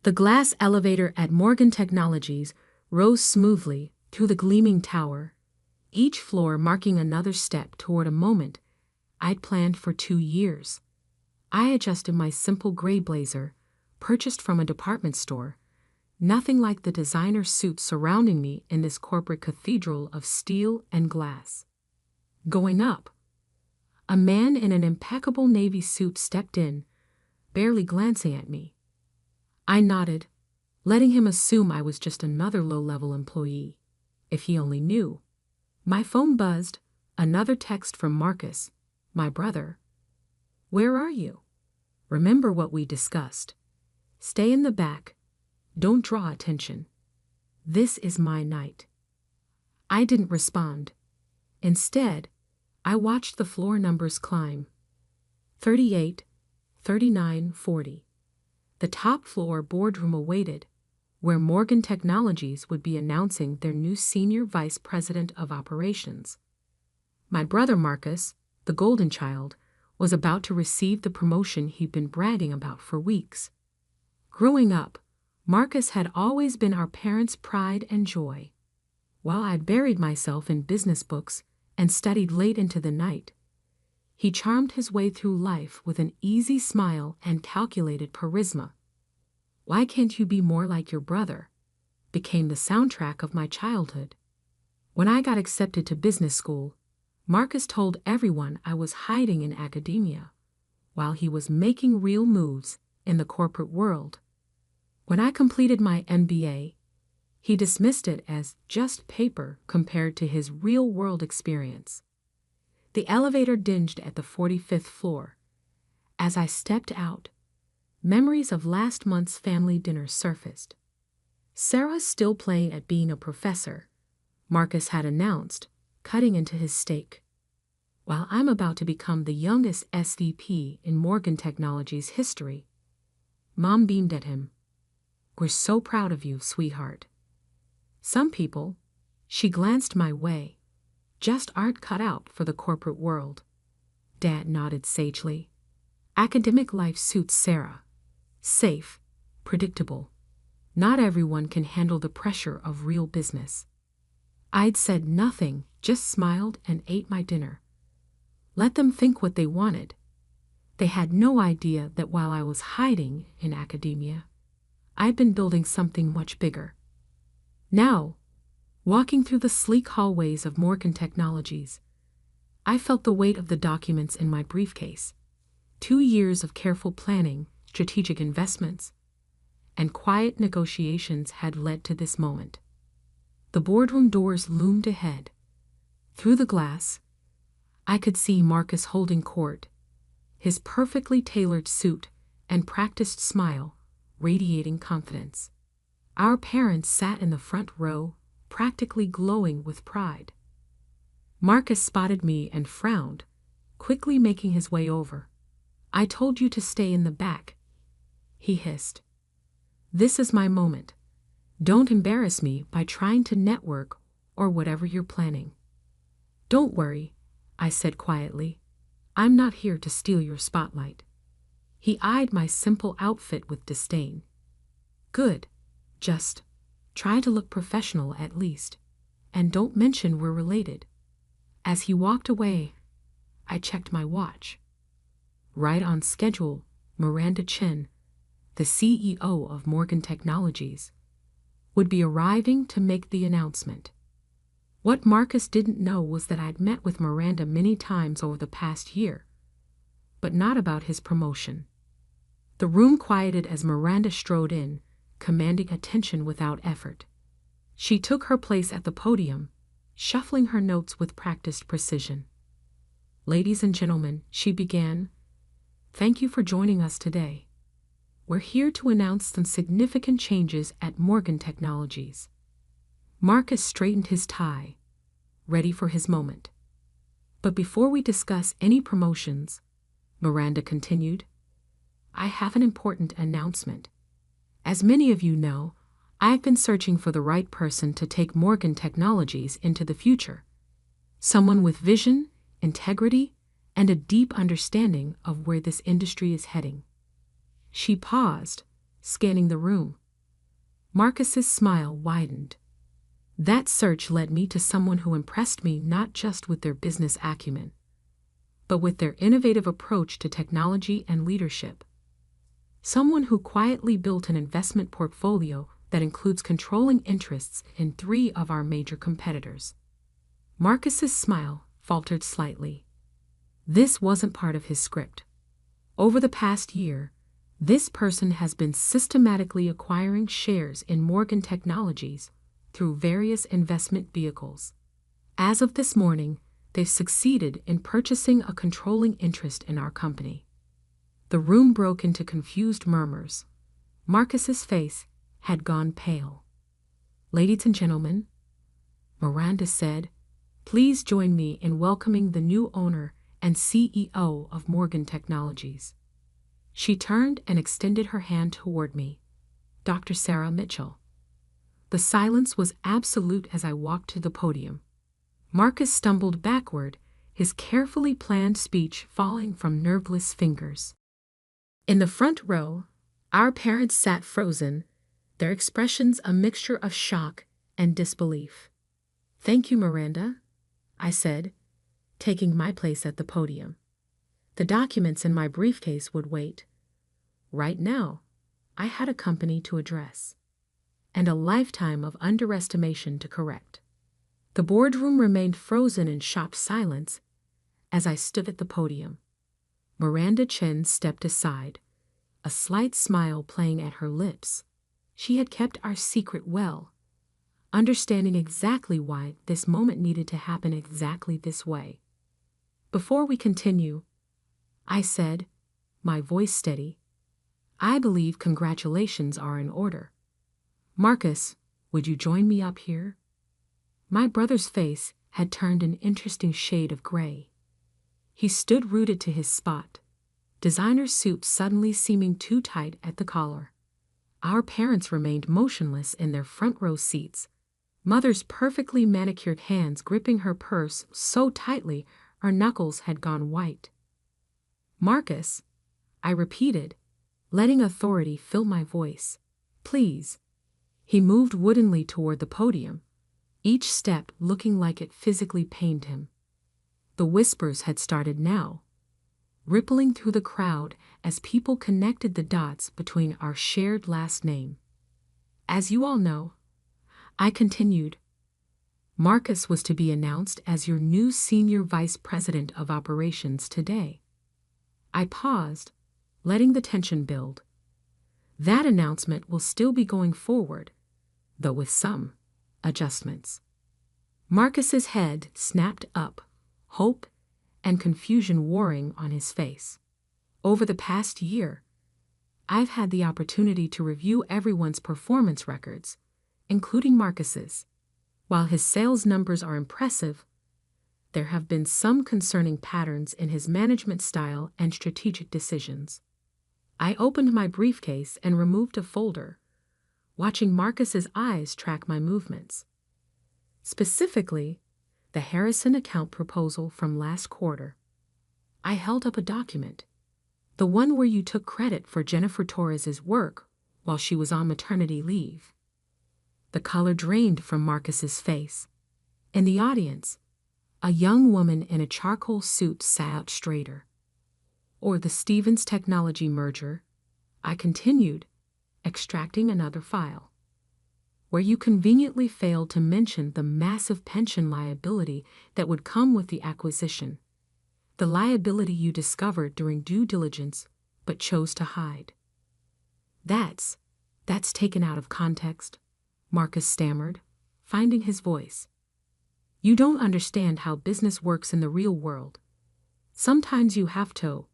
The glass elevator at Morgan Technologies rose smoothly through the gleaming tower, each floor marking another step toward a moment I'd planned for 2 years. I adjusted my simple gray blazer, purchased from a department store, nothing like the designer suits surrounding me in this corporate cathedral of steel and glass. Going up, a man in an impeccable navy suit stepped in, barely glancing at me. I nodded, letting him assume I was just another low-level employee. If he only knew. My phone buzzed, another text from Marcus, my brother. "Where are you? Remember what we discussed. Stay in the back. Don't draw attention. This is my night." I didn't respond. Instead, I watched the floor numbers climb. 38, 39, 40. The top floor boardroom awaited, where Morgan Technologies would be announcing their new senior vice president of operations. My brother Marcus, the golden child, was about to receive the promotion he'd been bragging about for weeks. Growing up, Marcus had always been our parents' pride and joy. While I buried myself in business books and studied late into the night, he charmed his way through life with an easy smile and calculated charisma. "Why can't you be more like your brother?" became the soundtrack of my childhood. When I got accepted to business school, Marcus told everyone I was hiding in academia, while he was making real moves in the corporate world. When I completed my MBA, he dismissed it as just paper compared to his real-world experience. The elevator dinged at the 45th floor. As I stepped out, memories of last month's family dinner surfaced. Sarah's still playing at being a professor, Marcus had announced, cutting into his steak. While I'm about to become the youngest SVP in Morgan Technologies history. Mom beamed at him. "We're so proud of you, sweetheart." Some people, she glanced my way, just aren't cut out for the corporate world. Dad nodded sagely. Academic life suits Sarah. Safe, predictable. Not everyone can handle the pressure of real business. I'd said nothing, just smiled and ate my dinner. Let them think what they wanted. They had no idea that while I was hiding in academia, I'd been building something much bigger. Now, walking through the sleek hallways of Morgan Technologies, I felt the weight of the documents in my briefcase. 2 years of careful planning, strategic investments, and quiet negotiations had led to this moment. The boardroom doors loomed ahead. Through the glass, I could see Marcus holding court, his perfectly tailored suit and practiced smile radiating confidence. Our parents sat in the front row, practically glowing with pride. Marcus spotted me and frowned, quickly making his way over. "I told you to stay in the back," he hissed. "This is my moment. Don't embarrass me by trying to network or whatever you're planning." "Don't worry," I said quietly. "I'm not here to steal your spotlight." He eyed my simple outfit with disdain. "Good. Just try to look professional at least, and don't mention we're related." As he walked away, I checked my watch. Right on schedule, Miranda Chen, the CEO of Morgan Technologies, would be arriving to make the announcement. What Marcus didn't know was that I'd met with Miranda many times over the past year, but not about his promotion. The room quieted as Miranda strode in, commanding attention without effort. She took her place at the podium, shuffling her notes with practiced precision. "Ladies and gentlemen," she began, "thank you for joining us today. We're here to announce some significant changes at Morgan Technologies." Marcus straightened his tie, ready for his moment. "But before we discuss any promotions," Miranda continued, "I have an important announcement. As many of you know, I've been searching for the right person to take Morgan Technologies into the future. Someone with vision, integrity, and a deep understanding of where this industry is heading." She paused, scanning the room. Marcus's smile widened. That search led me to someone who impressed me not just with their business acumen, but with their innovative approach to technology and leadership. Someone who quietly built an investment portfolio that includes controlling interests in 3 of our major competitors. Marcus's smile faltered slightly. This wasn't part of his script. Over the past year, this person has been systematically acquiring shares in Morgan Technologies through various investment vehicles. As of this morning, they've succeeded in purchasing a controlling interest in our company. The room broke into confused murmurs. Marcus's face had gone pale. "Ladies and gentlemen," Miranda said, "please join me in welcoming the new owner and CEO of Morgan Technologies." She turned and extended her hand toward me. Dr. Sarah Mitchell. The silence was absolute as I walked to the podium. Marcus stumbled backward, his carefully planned speech falling from nerveless fingers. In the front row, our parents sat frozen, their expressions a mixture of shock and disbelief. "Thank you, Miranda," I said, taking my place at the podium. The documents in my briefcase would wait. Right now, I had a company to address, and a lifetime of underestimation to correct. The boardroom remained frozen in shocked silence as I stood at the podium. Miranda Chen stepped aside, a slight smile playing at her lips. She had kept our secret well, understanding exactly why this moment needed to happen exactly this way. "Before we continue," I said, my voice steady, "I believe congratulations are in order. Marcus, would you join me up here?" My brother's face had turned an interesting shade of gray. He stood rooted to his spot, designer suit suddenly seeming too tight at the collar. Our parents remained motionless in their front row seats, Mother's perfectly manicured hands gripping her purse so tightly our knuckles had gone white. "Marcus," I repeated, letting authority fill my voice. "Please." He moved woodenly toward the podium, each step looking like it physically pained him. The whispers had started now, rippling through the crowd as people connected the dots between our shared last name. "As you all know," I continued, "Marcus was to be announced as your new Senior Vice President of Operations today." I paused, letting the tension build. That announcement will still be going forward, though with some adjustments. Marcus's head snapped up, hope and confusion warring on his face. Over the past year, I've had the opportunity to review everyone's performance records, including Marcus's. While his sales numbers are impressive, there have been some concerning patterns in his management style and strategic decisions. I opened my briefcase and removed a folder, watching Marcus's eyes track my movements. Specifically, the Harrison account proposal from last quarter. I held up a document, the one where you took credit for Jennifer Torres's work while she was on maternity leave. The color drained from Marcus's face. In the audience, a young woman in a charcoal suit sat straighter. "Or the Stevens Technology merger," I continued, extracting another file, "where you conveniently failed to mention the massive pension liability that would come with the acquisition, the liability you discovered during due diligence but chose to hide." That's taken out of context," Marcus stammered, finding his voice. "You don't understand how business works in the real world. Sometimes you have to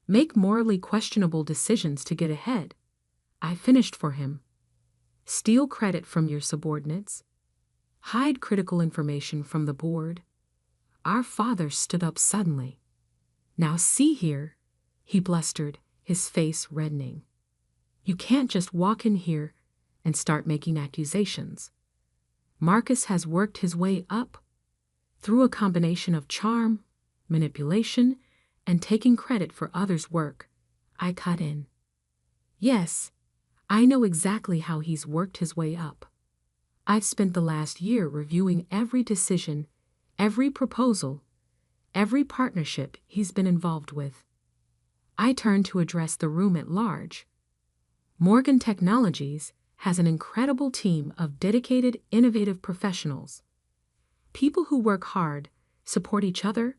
make morally questionable decisions to get ahead." I finished for him. "Steal credit from your subordinates. Hide critical information from the board." Our father stood up suddenly. "Now see here," he blustered, his face reddening. "You can't just walk in here and start making accusations. Marcus has worked his way up through a combination of charm, manipulation, and taking credit for others' work." I cut in. "Yes, I know exactly how he's worked his way up. I've spent the last year reviewing every decision, every proposal, every partnership he's been involved with. I turn to address the room at large. Morgan Technologies has an incredible team of dedicated, innovative professionals. People who work hard, support each other,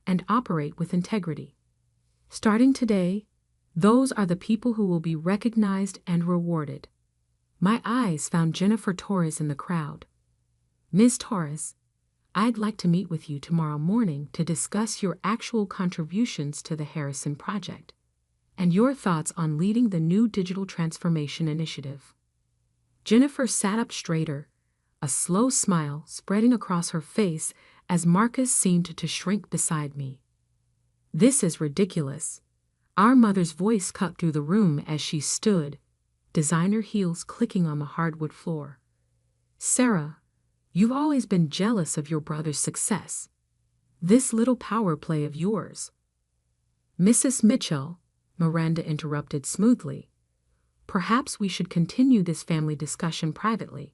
and operate with integrity. Starting today, those are the people who will be recognized and rewarded. My eyes found Jennifer Torres in the crowd. Ms. Torres, I'd like to meet with you tomorrow morning to discuss your actual contributions to the Harrison Project and your thoughts on leading the new digital transformation initiative. Jennifer sat up straighter, a slow smile spreading across her face as Marcus seemed to shrink beside me. This is ridiculous. Our mother's voice cut through the room as she stood, designer heels clicking on the hardwood floor. Sarah, you've always been jealous of your brother's success. This little power play of yours. Mrs. Mitchell, Miranda interrupted smoothly. Perhaps we should continue this family discussion privately.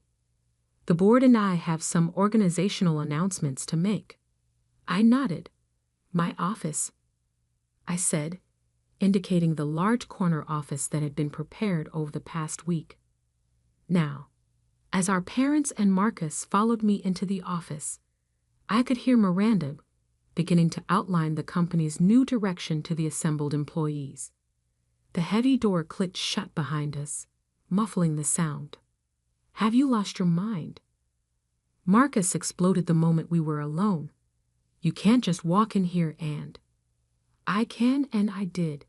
The board and I have some organizational announcements to make. I nodded. My office, I said, indicating the large corner office that had been prepared over the past week. Now, as our parents and Marcus followed me into the office, I could hear Miranda beginning to outline the company's new direction to the assembled employees. The heavy door clicked shut behind us, muffling the sound. Have you lost your mind? Marcus exploded the moment we were alone. You can't just walk in here and... I can and I did,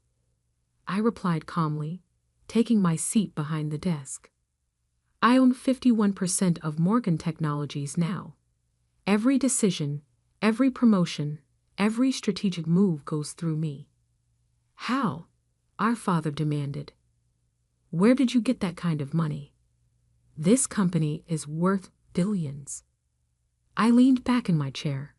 I replied calmly, taking my seat behind the desk. I own 51% of Morgan Technologies now. Every decision, every promotion, every strategic move goes through me. How? Our father demanded. Where did you get that kind of money? This company is worth billions. I leaned back in my chair.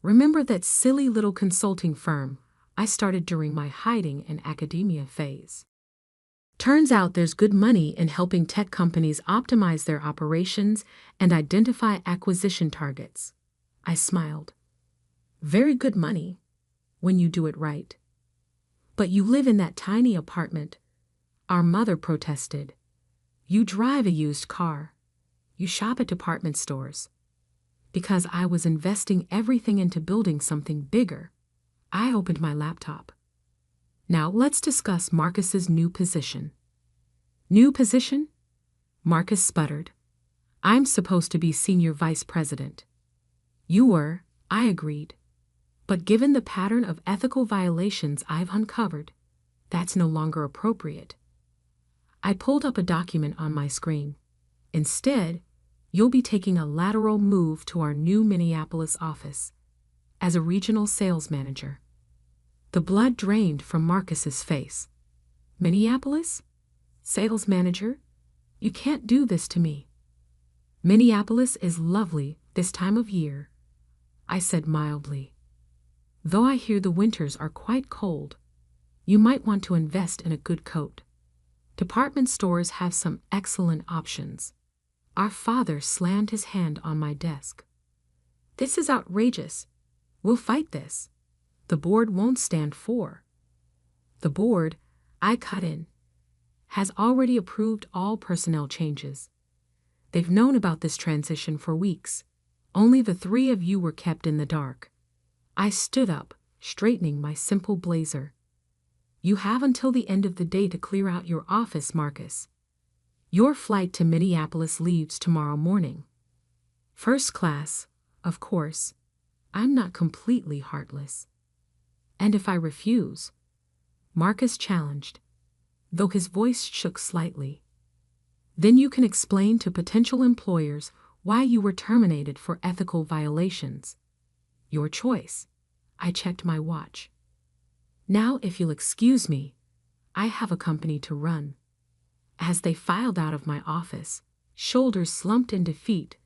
Remember that silly little consulting firm I started during my hiding in academia phase? Turns out there's good money in helping tech companies optimize their operations and identify acquisition targets. I smiled. Very good money, when you do it right. But you live in that tiny apartment, our mother protested. You drive a used car. You shop at department stores. Because I was investing everything into building something bigger, I opened my laptop. Now let's discuss Marcus's new position. New position? Marcus sputtered. I'm supposed to be senior vice president. You were, I agreed. But given the pattern of ethical violations I've uncovered, that's no longer appropriate. I pulled up a document on my screen. Instead, you'll be taking a lateral move to our new Minneapolis office as a regional sales manager. The blood drained from Marcus's face. Minneapolis? Sales manager? You can't do this to me. Minneapolis is lovely this time of year, I said mildly. Though I hear the winters are quite cold, you might want to invest in a good coat. Department stores have some excellent options. Our father slammed his hand on my desk. This is outrageous. We'll fight this. The board won't stand for. The board, I cut in, has already approved all personnel changes. They've known about this transition for weeks. Only the three of you were kept in the dark. I stood up, straightening my simple blazer. You have until the end of the day to clear out your office, Marcus. Your flight to Minneapolis leaves tomorrow morning. First class, of course. I'm not completely heartless. And if I refuse? Marcus challenged, though his voice shook slightly. Then you can explain to potential employers why you were terminated for ethical violations. Your choice. I checked my watch. Now, if you'll excuse me, I have a company to run. As they filed out of my office, shoulders slumped in defeat,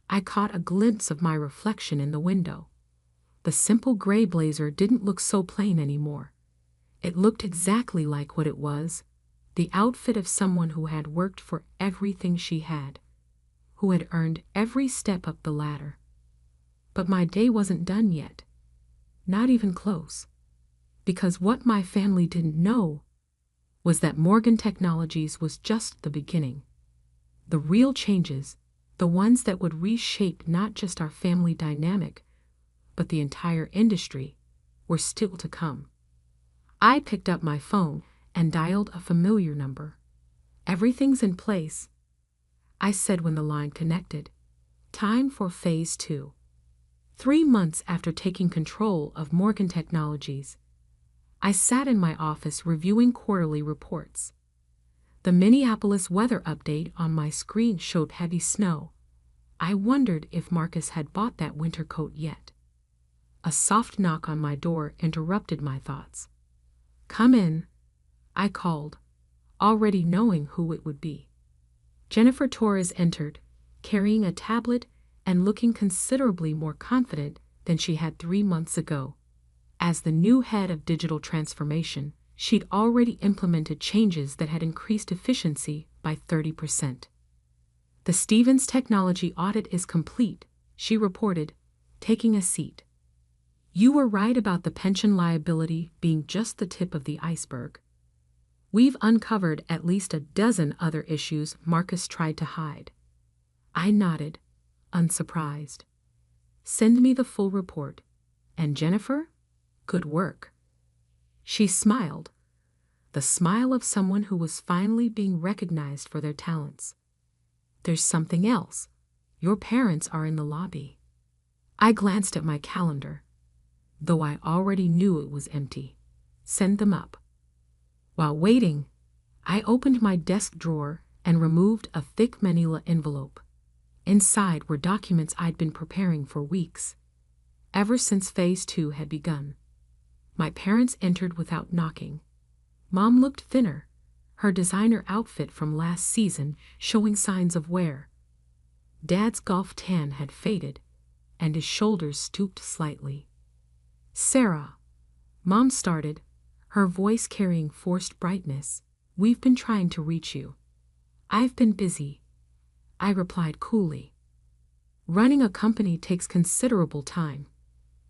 I caught a glimpse of my reflection in the window. The simple gray blazer didn't look so plain anymore. It looked exactly like what it was, the outfit of someone who had worked for everything she had, who had earned every step up the ladder. But my day wasn't done yet. Not even close. Because what my family didn't know was that Morgan Technologies was just the beginning. The real changes, the ones that would reshape not just our family dynamic, but the entire industry, were still to come. I picked up my phone and dialed a familiar number. "Everything's in place," I said when the line connected. Time for Phase 2. 3 months after taking control of Morgan Technologies, I sat in my office reviewing quarterly reports. The Minneapolis weather update on my screen showed heavy snow. I wondered if Marcus had bought that winter coat yet. A soft knock on my door interrupted my thoughts. "Come in," I called, already knowing who it would be. Jennifer Torres entered, carrying a tablet and looking considerably more confident than she had 3 months ago. As the new head of digital transformation, she'd already implemented changes that had increased efficiency by 30%. "The Stevens technology audit is complete," she reported, taking a seat. "You were right about the pension liability being just the tip of the iceberg. We've uncovered at least a dozen other issues Marcus tried to hide." I nodded, unsurprised. "Send me the full report. And Jennifer, good work." She smiled, the smile of someone who was finally being recognized for their talents. "There's something else. Your parents are in the lobby." I glanced at my calendar, though I already knew it was empty. "Send them up." While waiting, I opened my desk drawer and removed a thick manila envelope. Inside were documents I'd been preparing for weeks, ever since Phase 2 had begun. My parents entered without knocking. Mom looked thinner, her designer outfit from last season showing signs of wear. Dad's golf tan had faded, and his shoulders stooped slightly. "Sarah," Mom started, her voice carrying forced brightness, "we've been trying to reach you." "I've been busy," I replied coolly. "Running a company takes considerable time.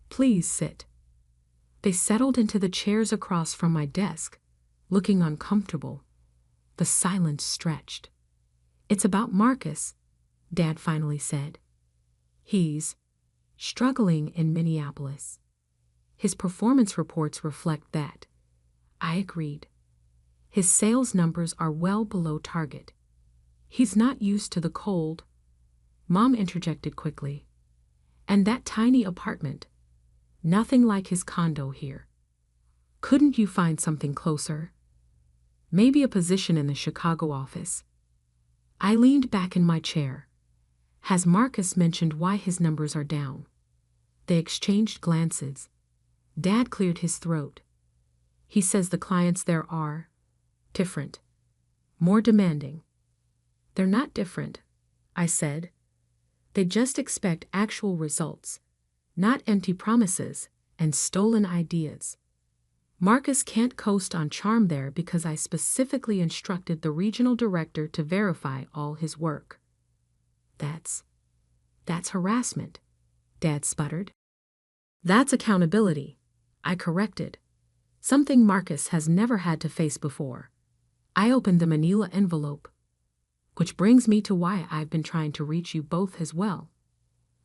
Please sit." They settled into the chairs across from my desk, looking uncomfortable. The silence stretched. "It's about Marcus," Dad finally said. "He's struggling in Minneapolis. His performance reports reflect that." I agreed. "His sales numbers are well below target. He's not used to the cold," Mom interjected quickly. "And that tiny apartment. Nothing like his condo here. Couldn't you find something closer? Maybe a position in the Chicago office?" I leaned back in my chair. "Has Marcus mentioned why his numbers are down?" They exchanged glances. Dad cleared his throat. "He says the clients there are different, more demanding." "They're not different," I said. "They just expect actual results, not empty promises and stolen ideas. Marcus can't coast on charm there because I specifically instructed the regional director to verify all his work." That's harassment," Dad sputtered. "That's accountability," I corrected. "Something Marcus has never had to face before." I opened the manila envelope. "Which brings me to why I've been trying to reach you both as well."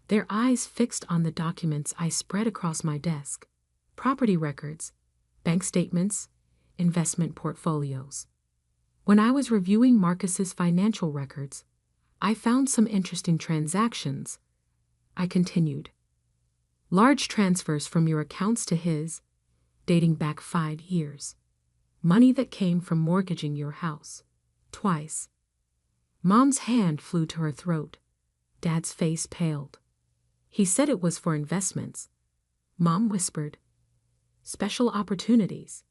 Their eyes fixed on the documents I spread across my desk. Property records, bank statements, investment portfolios. When I was reviewing Marcus's financial records, I found some interesting transactions. I continued. "Large transfers from your accounts to his, dating back 5 years. Money that came from mortgaging your house. Twice." Mom's hand flew to her throat. Dad's face paled. "He said it was for investments," Mom whispered. "Special opportunities."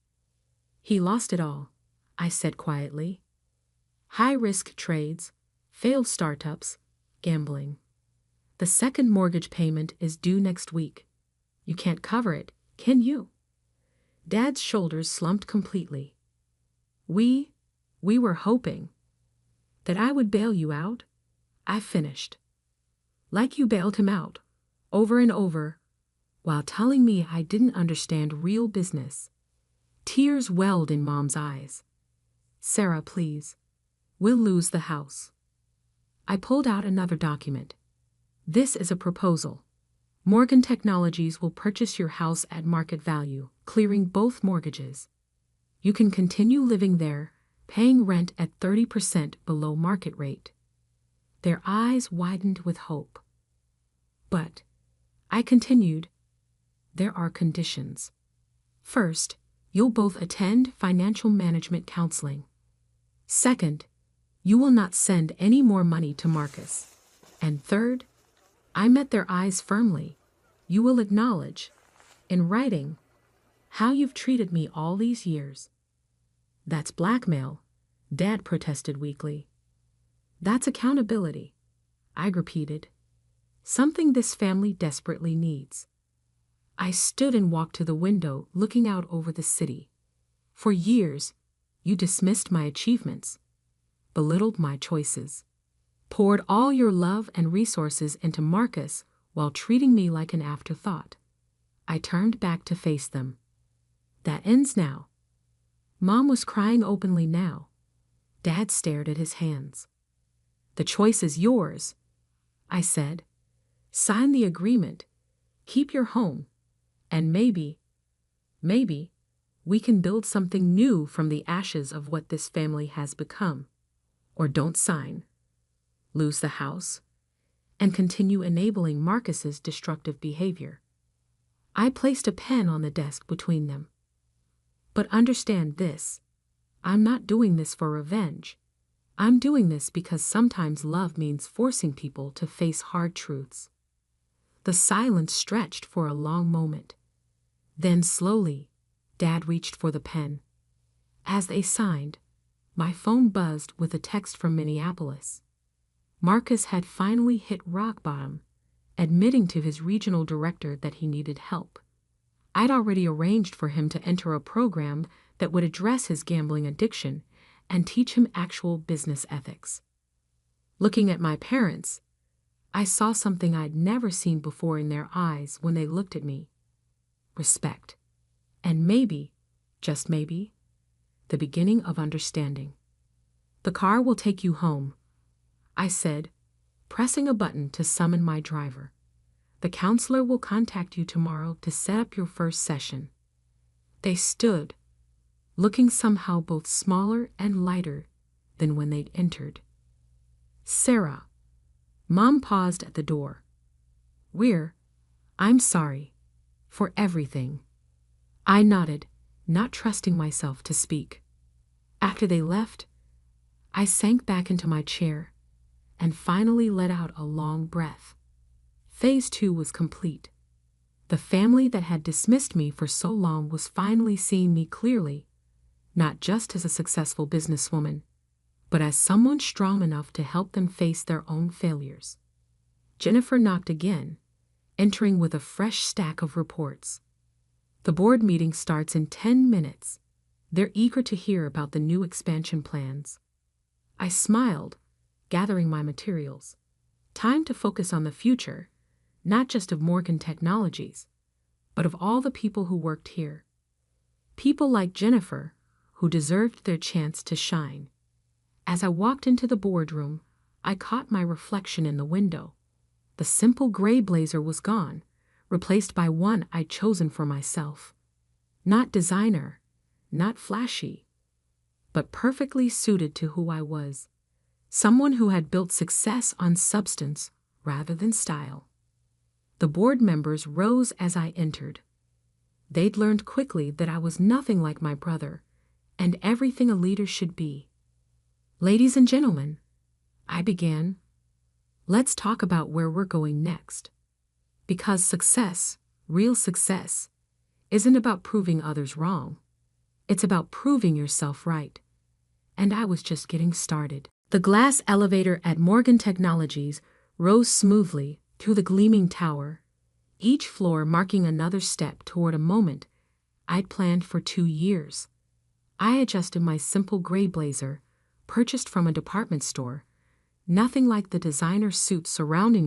"He lost it all," I said quietly. "High-risk trades, failed startups, gambling. The second mortgage payment is due next week. You can't cover it, can you?" Dad's shoulders slumped completely. We We were hoping that I would bail you out, I finished. Like you bailed him out, over and over, while telling me I didn't understand real business. Tears welled in Mom's eyes. Sarah, please. We'll lose the house. I pulled out another document. This is a proposal. Morgan Technologies will purchase your house at market value, clearing both mortgages. You can continue living there, paying rent at 30% below market rate. Their eyes widened with hope. But, I continued, there are conditions. First, you'll both attend financial management counseling. Second, you will not send any more money to Marcus. And third, I met their eyes firmly. You will acknowledge, in writing, how you've treated me all these years. That's blackmail, Dad protested weakly. That's accountability, I repeated. Something this family desperately needs. I stood and walked to the window, looking out over the city. For years, you dismissed my achievements, belittled my choices, poured all your love and resources into Marcus while treating me like an afterthought. I turned back to face them. That ends now. Mom was crying openly now. Dad stared at his hands. The choice is yours, I said. Sign the agreement, keep your home, and maybe, we can build something new from the ashes of what this family has become. Or don't sign, lose the house, and continue enabling Marcus's destructive behavior. I placed a pen on the desk between them. But understand this, I'm not doing this for revenge. I'm doing this because sometimes love means forcing people to face hard truths. The silence stretched for a long moment. Then slowly, Dad reached for the pen. As they signed, my phone buzzed with a text from Minneapolis. Marcus had finally hit rock bottom, admitting to his regional director that he needed help. I'd already arranged for him to enter a program that would address his gambling addiction and teach him actual business ethics. Looking at my parents, I saw something I'd never seen before in their eyes when they looked at me. Respect. And maybe, just maybe, the beginning of understanding. The car will take you home, I said, pressing a button to summon my driver. The counselor will contact you tomorrow to set up your first session. They stood, looking somehow both smaller and lighter than when they'd entered. Sarah. Mom paused at the door. I'm sorry. For everything. I nodded, not trusting myself to speak. After they left, I sank back into my chair and finally let out a long breath. Phase 2 was complete. The family that had dismissed me for so long was finally seeing me clearly, not just as a successful businesswoman, but as someone strong enough to help them face their own failures. Jennifer knocked again, entering with a fresh stack of reports. The board meeting starts in 10 minutes. They're eager to hear about the new expansion plans. I smiled, gathering my materials. Time to focus on the future, not just of Morgan Technologies, but of all the people who worked here. People like Jennifer, who deserved their chance to shine. As I walked into the boardroom, I caught my reflection in the window. The simple gray blazer was gone, replaced by one I'd chosen for myself. Not designer, not flashy, but perfectly suited to who I was. Someone who had built success on substance rather than style. The board members rose as I entered. They'd learned quickly that I was nothing like my brother, and everything a leader should be. Ladies and gentlemen, I began, let's talk about where we're going next. Because success, real success, isn't about proving others wrong. It's about proving yourself right. And I was just getting started. The glass elevator at Morgan Technologies rose smoothly through the gleaming tower, each floor marking another step toward a moment I'd planned for 2 years. I adjusted my simple gray blazer, purchased from a department store. Nothing like the designer suits surrounding me.